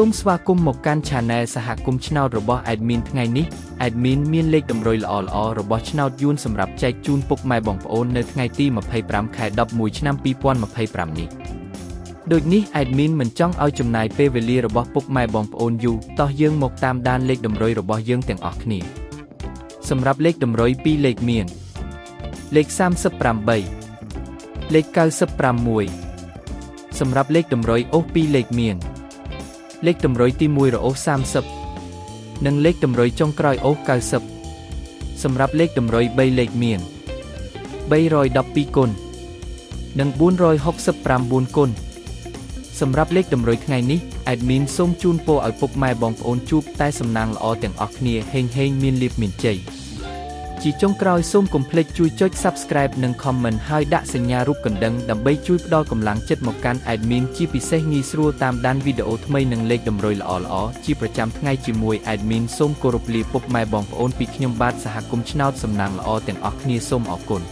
សូមស្វាគមន៍មកកាន់ Channel សហគមន៍ឆ្នោតរបស់ Admin ថ្ងៃនេះ Admin មានលេខតម្រុយល្អៗរបស់ឆ្នោតយួនសម្រាប់ចែកជូនពុកម៉ែបងប្អូននៅថ្ងៃទី25 ខែ 11 ឆ្នាំ 2025 នេះដូចនេះ Admin មិនចង់ឲ្យចំណាយពេលវេលារបស់ពុកម៉ែបងប្អូនយូរតោះយើងមកតាមដានលេខតម្រុយរបស់យើងទាំងអស់គ្នាសម្រាប់លេខតម្រុយ2លេខមានលេខ38លេខ96សម្រាប់លេខតម្រុយអូស2លេខមានលេខតម្រុយទី1រអូស30និងលេខតម្រុយចុងក្រោយអូស90សម្រាប់លេខតម្រុយ3លេខមាន312គុណនិង469គុណសម្រាប់លេខតម្រុយថ្ងៃនេះ Admin សូមជូនពរឲ្យពុកម៉ែបងប្អូនជួបតែសំណាងល្អទាំងអស់គ្នាហេងមានលាភមានជ័យជាចុងក្រោយសូមកុំភ្លេចជួយចុច Subscribe និង Comment ហើយដាក់សញ្ញារូបកណ្ដឹងដើម្បីជួយផ្ដល់កម្លាំងចិត្តមកកាន់ Admin ជាពិសេសងាយស្រួលតាមដានវីដេអូថ្មីនិងលេខតម្រុយល្អៗជាប្រចាំថ្ងៃជាមួយ Admin សូមគោរពលាពុកម៉ែបងប្អូនពីខ្ញុំបាទសហគមន៍ឆ្នោតសំណាងល្អទាំងអស់គ្នាសូមអរគុណ